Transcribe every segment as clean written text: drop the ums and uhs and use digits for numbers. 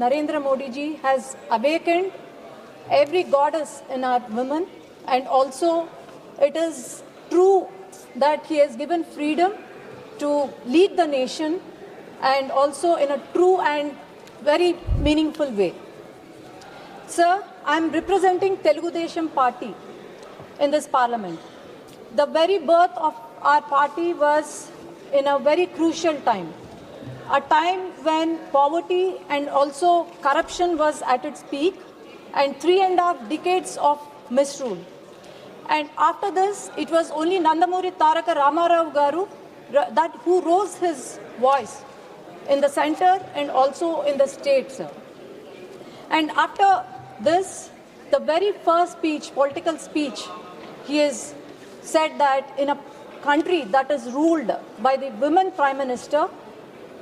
Narendra Modi ji has awakened every goddess in our women, and also it is true that he has given freedom to lead the nation, and also in a true and very meaningful way. Sir, I am representing Telugu Desam Party in this parliament. The very birth of our party was in a very crucial time, a time when poverty and also corruption was at its peak, and 3.5 decades of misrule. And after this, it was only Nandamuri Taraka Ramarao Garu that who rose his voice in the center and also in the state, sir. And after this, the very first speech, political speech, he has said that in a country that is ruled by the women prime minister,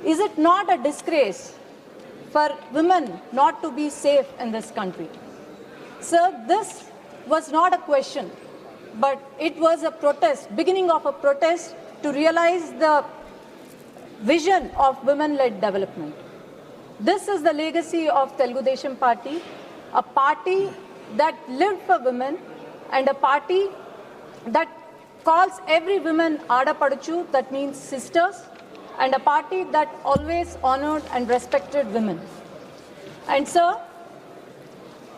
is it not a disgrace for women not to be safe in this country? Sir, this was not a question, but it was a protest, beginning of a protest to realize the vision of women-led development. This is the legacy of Telugu Desam Party, a party that lived for women and a party that calls every woman Adapaduchu, that means sisters, and a party that always honored and respected women. And sir,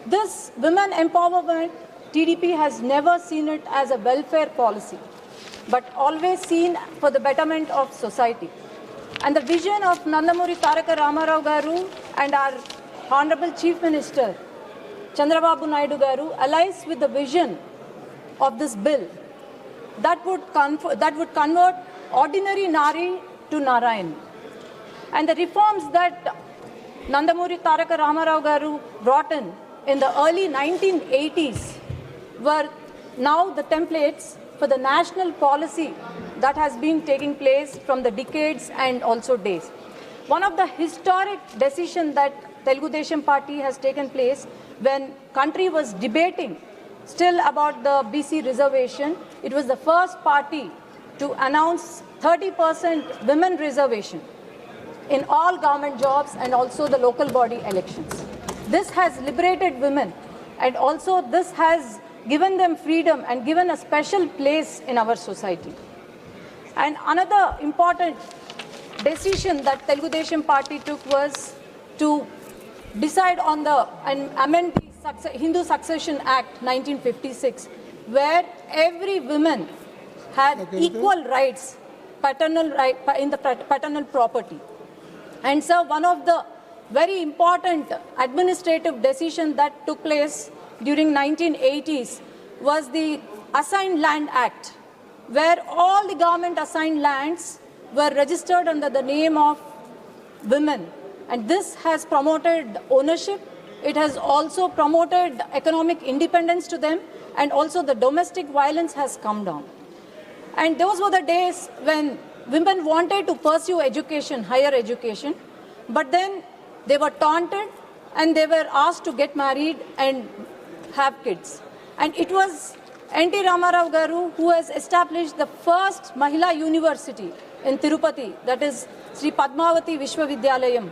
this women empowerment, TDP has never seen it as a welfare policy, but always seen for the betterment of society. And the vision of Nandamuri Taraka Ramarao Garu and our Honorable Chief Minister, Chandrababu Naidu Garu, aligns with the vision of this bill that would convert ordinary Nari to Narayan. And the reforms that Nandamuri Taraka Ramarao Garu brought in the early 1980s were now the templates for the national policy that has been taking place from the decades and also days. One of the historic decisions that Telugu Desam Party has taken place when country was debating still about the BC reservation, it was the first party to announce 30% women reservation in all government jobs and also the local body elections. This has liberated women, and also this has given them freedom and given a special place in our society. And another important decision that Telugu Desam Party took was to decide on and amend the Hindu Succession Act 1956, where every woman had equal rights, in the paternal property. And so one of the very important administrative decisions that took place during 1980s was the Assigned Land Act, where all the government assigned lands were registered under the name of women. And this has promoted ownership. It has also promoted economic independence to them, and also the domestic violence has come down. And those were the days when women wanted to pursue education, higher education, but then they were taunted and they were asked to get married and have kids. And it was N.T. Ramarao Garu who has established the first Mahila University in Tirupati, that is Sri Padmavati Vishwavidyalayam.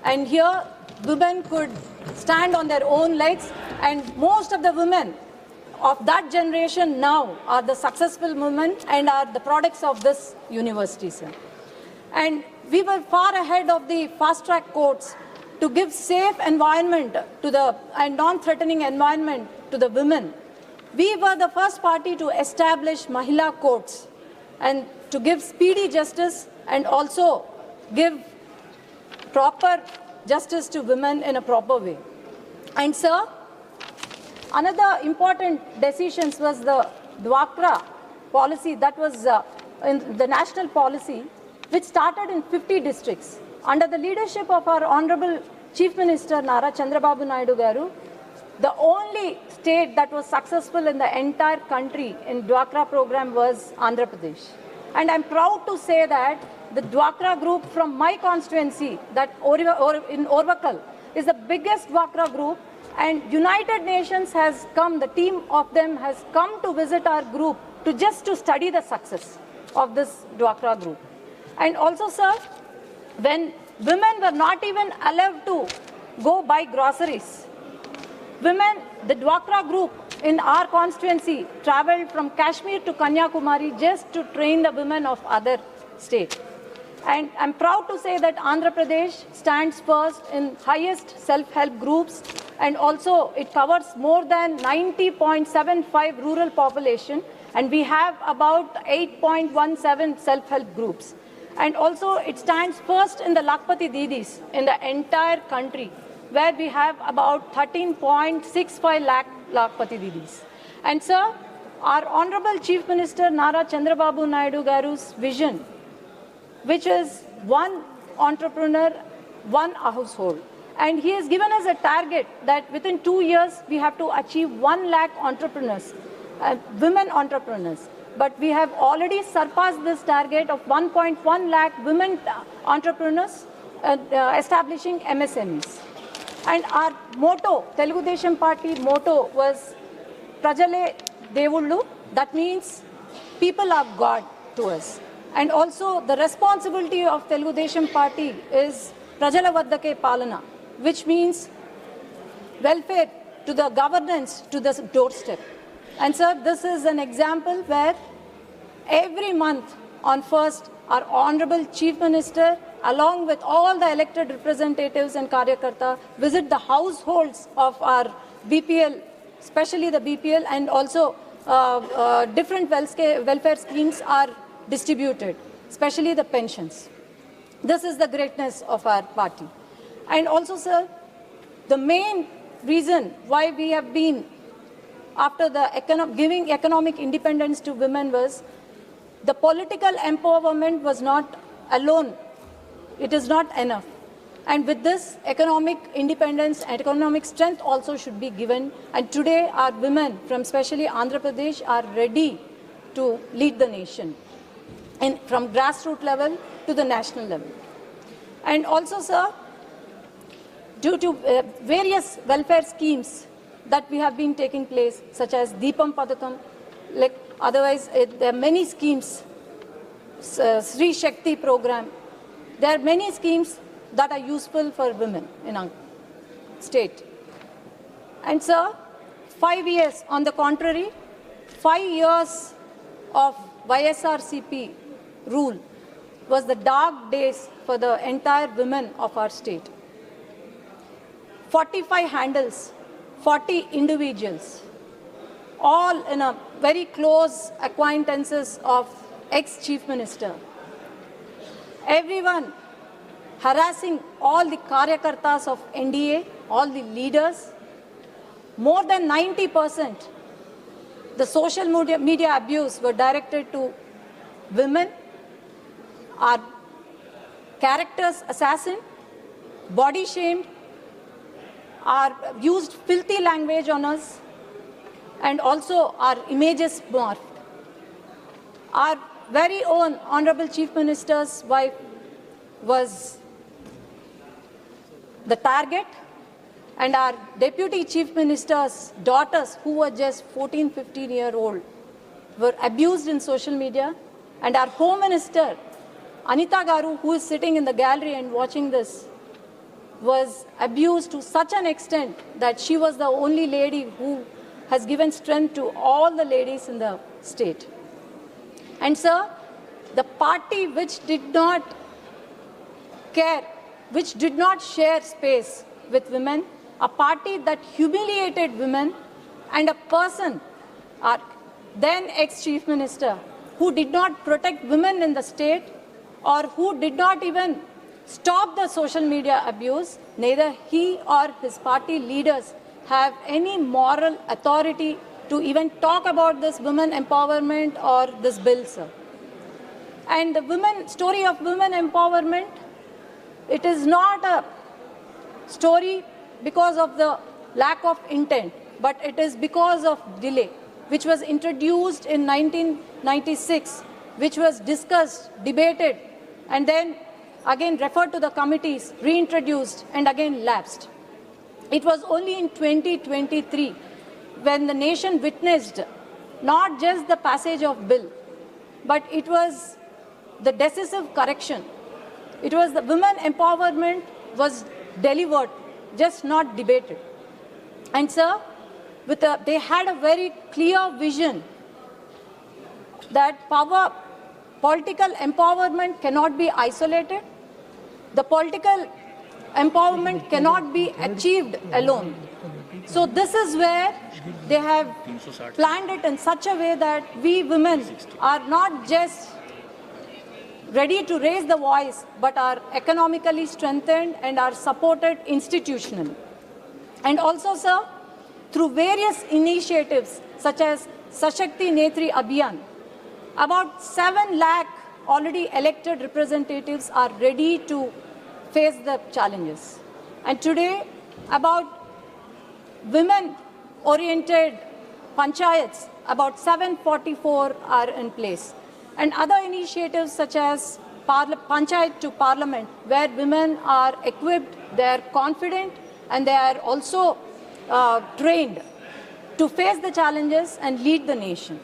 And here women could stand on their own legs, and most of the women of that generation now are the successful women and are the products of this university, sir. And we were far ahead of the fast-track courts to give safe environment to and non-threatening environment to the women. We were the first party to establish Mahila courts and to give speedy justice and also give proper justice to women in a proper way. And sir, another important decision was the Dwakra policy that was in the national policy, which started in 50 districts. Under the leadership of our Honorable Chief Minister Nara Chandrababu Naidu Garu, the only state that was successful in the entire country in Dwakra program was Andhra Pradesh. And I'm proud to say that the Dwakra group from my constituency, that in Orvakal, is the biggest Dwakra group, and United Nations has come, the team of them has come to visit our group to study the success of this Dwakra group. And also, sir, when women were not even allowed to go buy groceries. Women, the Dwakra group in our constituency traveled from Kashmir to Kanyakumari just to train the women of other states. And I'm proud to say that Andhra Pradesh stands first in highest self-help groups, and also it covers more than 90.75 rural population, and we have about 8.17 self-help groups. And also it stands first in the Lakpati Didis in the entire country, where we have about 13.65 lakh Lakpati Didis. And sir, our Honorable Chief Minister Nara Chandrababu Naidu Garu's vision, which is one entrepreneur, one household. And he has given us a target that within 2 years, we have to achieve 1 lakh entrepreneurs, women entrepreneurs. But we have already surpassed this target of 1.1 lakh women entrepreneurs establishing MSMEs. And our motto, Telugu Desam Party motto was Prajale Devullu, that means people are God to us. And also the responsibility of Telugu Desam Party is Prajala Vaddake Palana, which means welfare to the governance to the doorstep. And sir, this is an example where every month on 1st, our Honorable Chief Minister, along with all the elected representatives and Karyakarta, visit the households of our BPL, especially the BPL, and also different welfare schemes are distributed, especially the pensions. This is the greatness of our party. And also, sir, the main reason why we have been after the giving economic independence to women was the political empowerment was not alone. It is not enough. And with this, economic independence and economic strength also should be given. And today, our women from especially Andhra Pradesh are ready to lead the nation, and from grassroots level to the national level. And also, sir, due to various welfare schemes that we have been taking place, such as Deepam Padakam, like otherwise there are many schemes, Sri Shakti program. There are many schemes that are useful for women in our state. And sir, 5 years, on the contrary, 5 years of YSRCP rule was the dark days for the entire women of our state. 45 handles, 40 individuals, all in a very close acquaintances of ex-chief minister. Everyone harassing all the Karyakartas of NDA, all the leaders. More than 90%, the social media abuse were directed to women, our characters assassin, body shamed, are used filthy language on us, and also our images morphed. Our very own Honorable Chief Minister's wife was the target, and our Deputy Chief Minister's daughters, who were just 14, 15-year-old, were abused in social media. And our Home Minister, Anita Garu, who is sitting in the gallery and watching this, was abused to such an extent that she was the only lady who has given strength to all the ladies in the state. And sir, the party which did not care, which did not share space with women, a party that humiliated women, and a person, our then ex-chief minister, who did not protect women in the state, or who did not even stop the social media abuse, neither he or his party leaders have any moral authority to even talk about this women empowerment or this bill, sir. And the story of women empowerment, it is not a story because of the lack of intent, but it is because of delay, which was introduced in 1996, which was discussed, debated, and then again referred to the committees, reintroduced, and again lapsed. It was only in 2023 when the nation witnessed not just the passage of bill, but it was the decisive correction. It was the women empowerment was delivered just not debated. And sir, they had a very clear vision that political empowerment cannot be isolated. The political empowerment cannot be achieved alone. So this is where they have planned it in such a way that we women are not just ready to raise the voice, but are economically strengthened and are supported institutionally. And also, sir, through various initiatives such as Sashakti Netri Abhiyan, about 7 lakh already elected representatives are ready to face the challenges. And today, about women-oriented panchayats, about 744 are in place. And other initiatives such as Panchayat to Parliament, where women are equipped, they are confident, and they are also trained to face the challenges and lead the nation.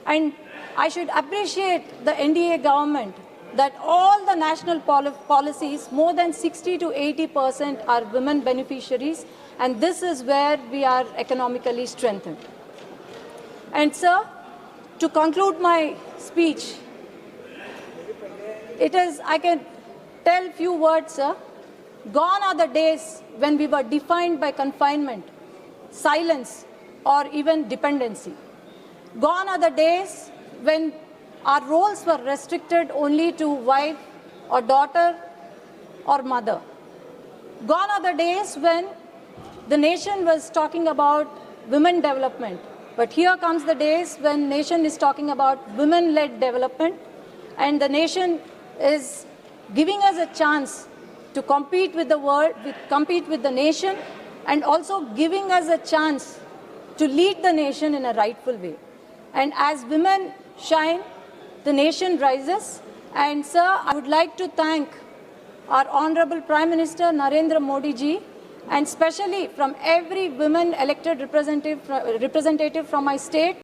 And I should appreciate the NDA government that all the national policies, more than 60 to 80% are women beneficiaries, and this is where we are economically strengthened. And sir, to conclude my speech, I can tell few words, sir. Gone are the days when we were defined by confinement, silence, or even dependency. Gone are the days when our roles were restricted only to wife or daughter or mother. Gone are the days when the nation was talking about women development. But here comes the days when nation is talking about women-led development, and the nation is giving us a chance to compete with the world, compete with the nation, and also giving us a chance to lead the nation in a rightful way. And as women shine, the nation rises. And sir, I would like to thank our Honorable Prime Minister Narendra Modi ji, and especially from every women elected representative from my state.